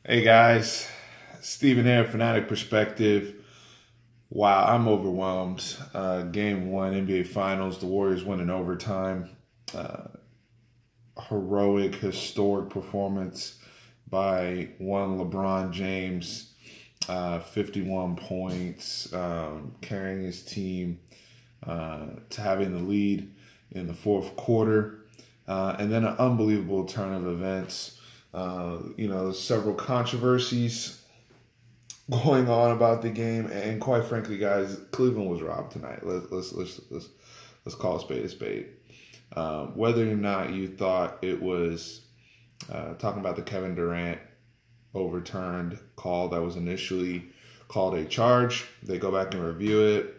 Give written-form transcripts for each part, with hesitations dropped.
Hey guys, Stephen here, Fanatic Perspective. Wow, I'm overwhelmed. Game one, NBA Finals, the Warriors win in overtime. Heroic, historic performance by one Lebron James. 51 points, carrying his team to having the lead in the fourth quarter. And then an unbelievable turn of events. Several controversies going on about the game, and quite frankly, guys, Cleveland was robbed tonight. Let's call a spade a spade. Whether or not you thought it was talking about the Kevin Durant overturned call that was initially called a charge, they go back and review it.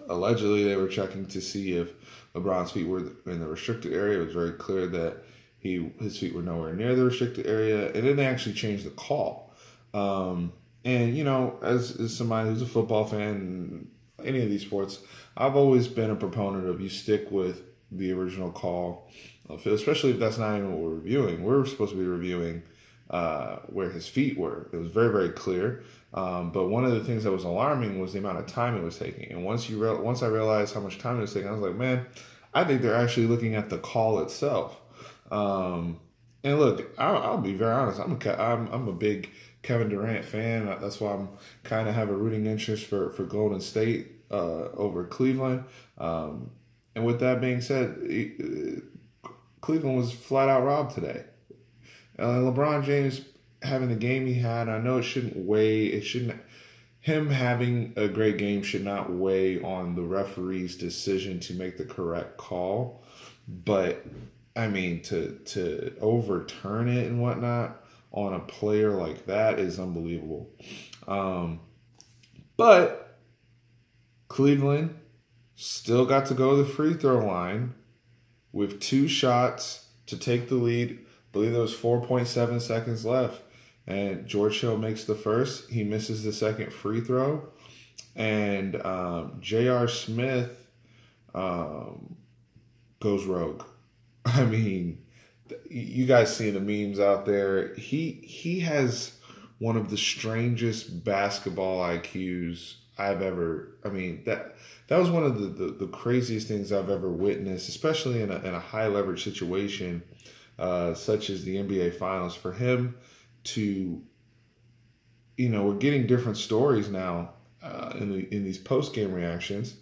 Allegedly, they were checking to see if LeBron's feet were in the restricted area. It was very clear that his feet were nowhere near the restricted area, and then they actually changed the call. As somebody who's a football fan, any of these sports, I've always been a proponent of you stick with the original call, especially if that's not even what we're reviewing. We're supposed to be reviewing where his feet were. It was very, very clear. But one of the things that was alarming was the amount of time it was taking. And once I realized how much time it was taking, I was like, man, I think they're actually looking at the call itself. And look, I'll be very honest. I'm a big Kevin Durant fan. That's why I'm kind of have a rooting interest for Golden State over Cleveland. And with that being said, Cleveland was flat out robbed today. LeBron James having the game he had, I know him having a great game should not weigh on the referee's decision to make the correct call. But I mean, to overturn it and whatnot on a player like that is unbelievable. But Cleveland still got to go to the free throw line with 2 shots to take the lead. I believe there was 4.7 seconds left. And George Hill makes the first. He misses the second free throw. And J.R. Smith goes rogue. I mean, you guys see the memes out there. He has one of the strangest basketball IQs I've ever. I mean, that was one of the craziest things I've ever witnessed, especially in a high leverage situation such as the NBA Finals. For him to, we're getting different stories now in these post game reactions.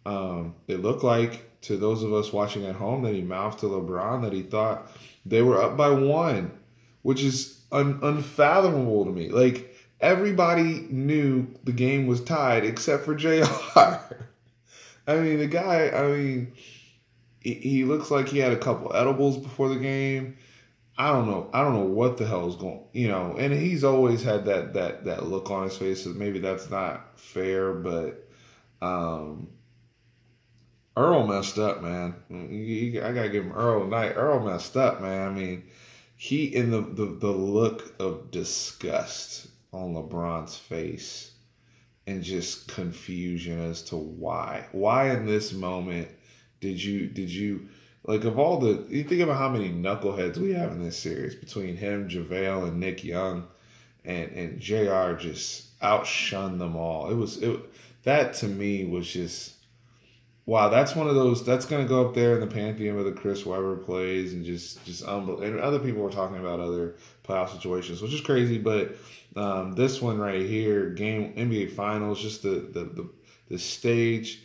It looked like, to those of us watching at home, that he mouthed to LeBron that he thought they were up by 1, which is unfathomable to me. Like, everybody knew the game was tied except for JR. I mean, the guy, he looks like he had a couple edibles before the game. I don't know what the hell is going, and he's always had that look on his face, so maybe that's not fair, but Earl messed up, man. I gotta give him Earl night. Earl messed up, man. I mean, he in the look of disgust on LeBron's face and just confusion as to why in this moment did you like, of all you think about how many knuckleheads we have in this series between him, JaVale, and Nick Young, and JR just outshunned them all. That to me was just. Wow, that's one of those. That's going to go up there in the pantheon of the Chris Webber plays, and just unbelievable. And other people were talking about other playoff situations, which is crazy. But this one right here, NBA Finals, just the stage.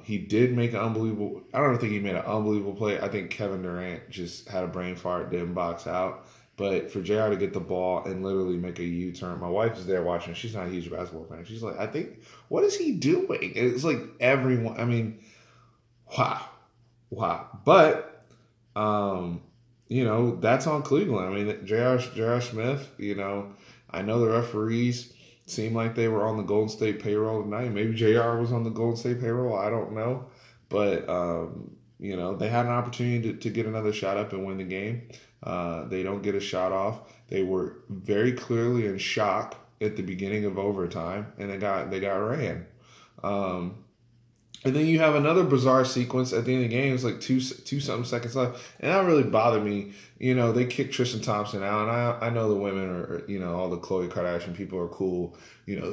He did make an unbelievable. I don't think he made an unbelievable play. I think Kevin Durant just had a brain fart, didn't box out. But for JR to get the ball and literally make a U-turn, my wife is there watching. She's not a huge basketball fan. She's like, I think, what is he doing? It's like everyone. I mean, wow. But that's on Cleveland. I mean, J.R. Smith. I know the referees seemed like they were on the Golden State payroll tonight. Maybe JR was on the Golden State payroll. I don't know, but they had an opportunity to get another shot up and win the game. They don't get a shot off. They were very clearly in shock at the beginning of overtime, and they got ran. And then you have another bizarre sequence at the end of the game. It's like two something seconds left, and that really bothered me. You know, they kicked Tristan Thompson out, and I know the women are, you know, all the Khloe Kardashian people are cool. You know,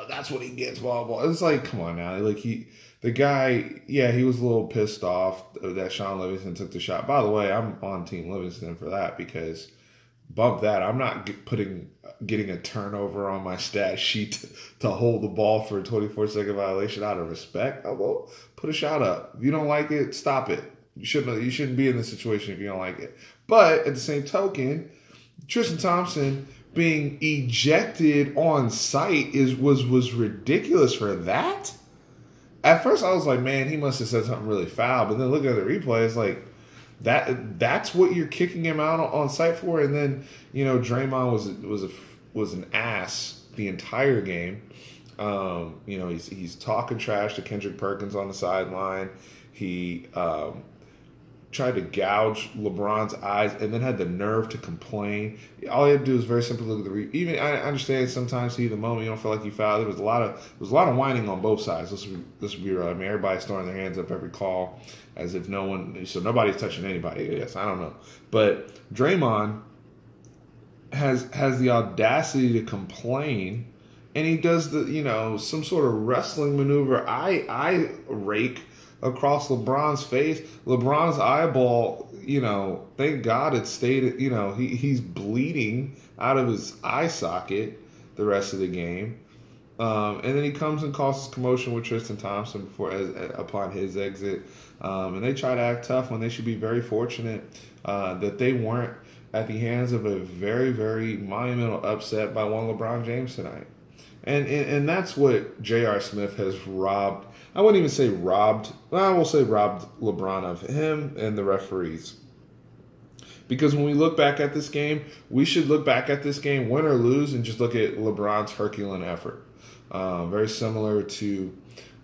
that's what he gets. Blah blah. It's like, come on now, like the guy, yeah, he was a little pissed off that Sean Livingston took the shot. By the way, I'm on Team Livingston for that because bump that. I'm not getting a turnover on my stat sheet to hold the ball for a 24-second violation out of respect. Oh, well, put a shot up. If you don't like it, stop it. You shouldn't be in this situation if you don't like it. But at the same token, Tristan Thompson being ejected on site was ridiculous for that. At first, I was like, man, he must have said something really foul. But then looking at the replay, it's like, that's what you're kicking him out on site for. And then, you know, Draymond was an ass the entire game. You know, he's talking trash to Kendrick Perkins on the sideline. He tried to gouge LeBron's eyes and then had the nerve to complain. All he had to do was very simply look at the even. I understand sometimes heat of the moment you don't feel like you fouled. There was a lot of whining on both sides. Let's be real. I mean, everybody's throwing their hands up every call as if nobody's touching anybody. Yes, I don't know, but Draymond has the audacity to complain, and he does some sort of wrestling maneuver. I rake across LeBron's face. LeBron's eyeball, thank God it stayed, he's bleeding out of his eye socket the rest of the game. And then he comes and causes commotion with Tristan Thompson upon his exit. And they try to act tough when they should be very fortunate that they weren't at the hands of a very, very monumental upset by one LeBron James tonight. And that's what J.R. Smith has robbed. I wouldn't even say robbed. I will say robbed LeBron of him and the referees. Because when we look back at this game, we should look back at this game, win or lose, and just look at LeBron's Herculean effort. Very similar to,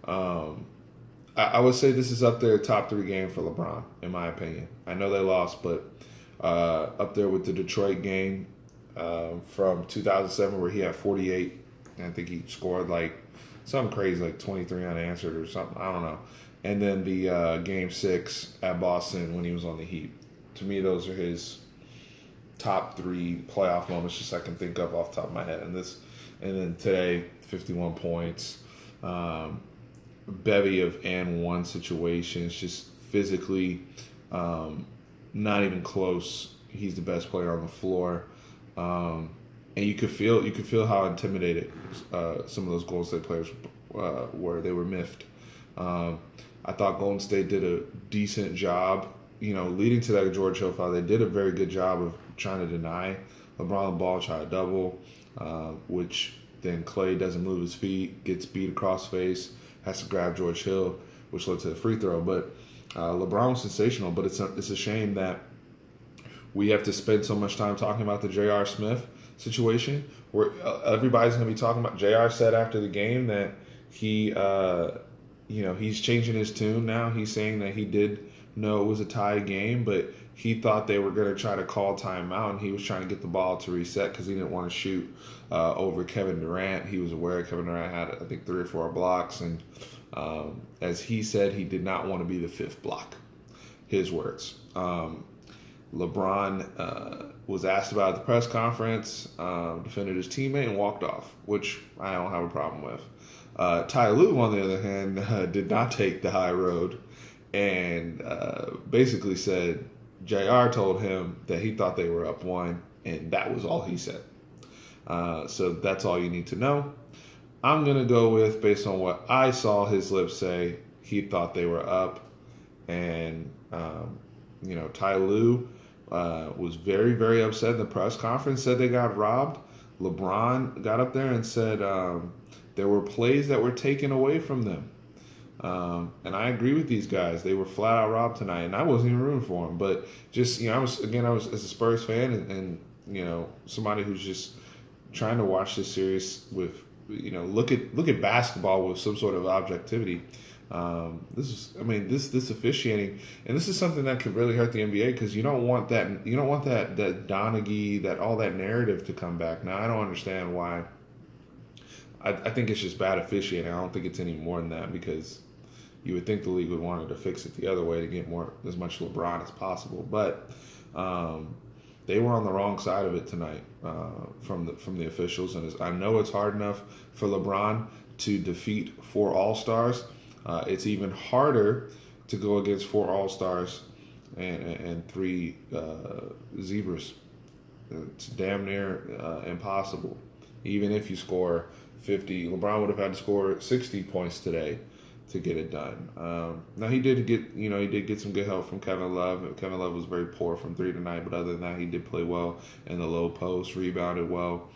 I would say this is up there, top 3 game for LeBron, in my opinion. I know they lost, but up there with the Detroit game from 2007 where he had 48. And I think he scored like something crazy, like 23 unanswered or something. I don't know. And then the Game 6 at Boston when he was on the Heat. To me, those are his top 3 playoff moments just I can think of off the top of my head. And then today, 51 points. Bevy of and one situations, just physically not even close. He's the best player on the floor. And you could feel how intimidated some of those Golden State players were. They were miffed. I thought Golden State did a decent job, leading to that George Hill foul. They did a very good job of trying to deny LeBron the ball, try to double, which then Clay doesn't move his feet, gets beat across face, has to grab George Hill, which led to the free throw. But LeBron was sensational. But it's a shame that we have to spend so much time talking about the J.R. Smith situation where everybody's going to be talking about. JR said after the game that he he's changing his tune now. He's saying that he did know it was a tie game, but he thought they were going to try to call timeout, and he was trying to get the ball to reset because he didn't want to shoot over Kevin Durant. He was aware Kevin Durant had, I think, 3 or 4 blocks, and as he said, he did not want to be the 5th block. His words. LeBron was asked about at the press conference, defended his teammate, and walked off, which I don't have a problem with. Ty Lue, on the other hand, did not take the high road and basically said JR told him that he thought they were up 1, and that was all he said. So that's all you need to know. I'm going to go with, based on what I saw his lips say, he thought they were up. And, Ty Lue was very, very upset in the press conference, said they got robbed. LeBron got up there and said there were plays that were taken away from them. And I agree with these guys. They were flat out robbed tonight, and I wasn't even rooting for them. But just, I was as a Spurs fan and somebody who's just trying to watch this series with, look at basketball with some sort of objectivity. This officiating, and this is something that could really hurt the NBA because you don't want that Donaghy, that all that narrative to come back. Now I don't understand why. I think it's just bad officiating. I don't think it's any more than that because, You would think the league would want to fix it the other way to get as much LeBron as possible, but they were on the wrong side of it tonight from the officials. And I know it's hard enough for LeBron to defeat 4 All-Stars. It's even harder to go against 4 All-Stars and 3 Zebras. It's damn near impossible. Even if you score 50, LeBron would have had to score 60 points today to get it done. Now he did get some good help from Kevin Love. Kevin Love was very poor from 3 tonight, but other than that, he did play well in the low post, rebounded well,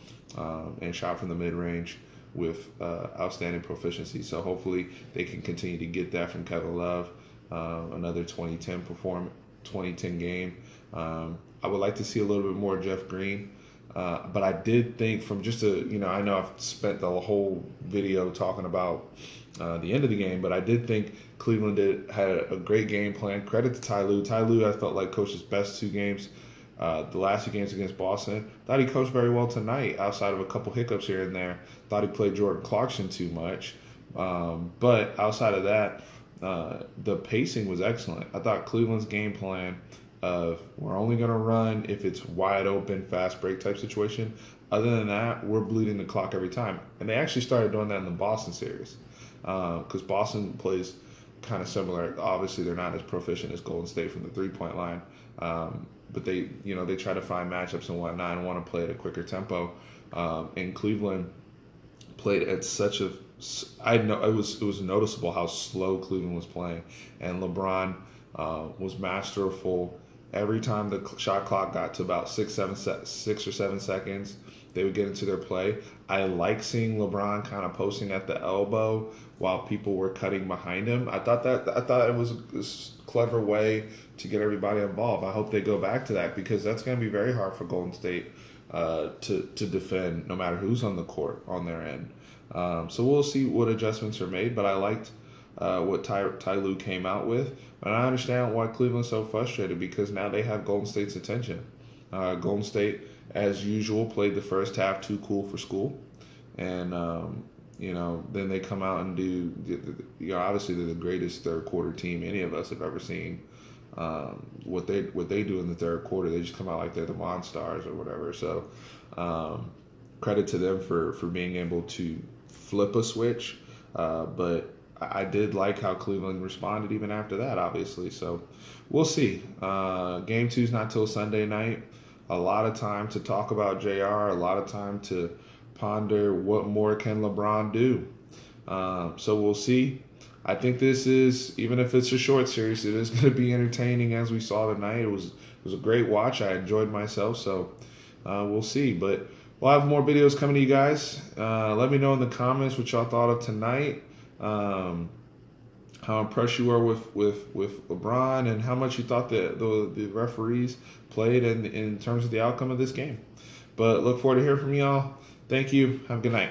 and shot from the mid range with outstanding proficiency. So hopefully they can continue to get that from Kevin Love. Another 2010 game. I would like to see a little bit more Jeff Green. But I did think from I know I've spent the whole video talking about the end of the game, but I did think Cleveland had a great game plan. Credit to Ty Lue. Ty Lue, I felt like coached his best 2 games. The last 2 games against Boston. Thought he coached very well tonight, outside of a couple hiccups here and there. Thought he played Jordan Clarkson too much. But outside of that, the pacing was excellent. I thought Cleveland's game plan of we're only going to run if it's wide open, fast break type situation. Other than that, we're bleeding the clock every time. And they actually started doing that in the Boston series because Boston plays kind of similar. Obviously, they're not as proficient as Golden State from the 3-point line, but they try to find matchups and whatnot and want to play at a quicker tempo. And Cleveland played at such a it was noticeable how slow Cleveland was playing, and LeBron was masterful. Every time the shot clock got to about 6 or 7 seconds, they would get into their play. I like seeing LeBron kind of posting at the elbow while people were cutting behind him. I thought it was a clever way to get everybody involved. I hope they go back to that because that's going to be very hard for Golden State to defend, no matter who's on the court on their end. So we'll see what adjustments are made, but I liked what Ty Lue came out with. And I understand why Cleveland's so frustrated because now they have Golden State's attention. Golden State, as usual, played the first half too cool for school. And, then they come out and do, obviously they're the greatest third quarter team any of us have ever seen. What they do in the third quarter, they just come out like they're the Monstars or whatever. So credit to them for being able to flip a switch. But I did like how Cleveland responded even after that, obviously. So we'll see. Game 2's not till Sunday night. A lot of time to talk about JR, a lot of time to ponder what more can LeBron do. So we'll see. I think this is, even if it's a short series, it is going to be entertaining as we saw tonight. It was a great watch. I enjoyed myself. So we'll see. But we'll have more videos coming to you guys. Let me know in the comments what y'all thought of tonight. How impressed you were with LeBron and how much you thought the referees played in terms of the outcome of this game. But look forward to hearing from y'all. Thank you. Have a good night.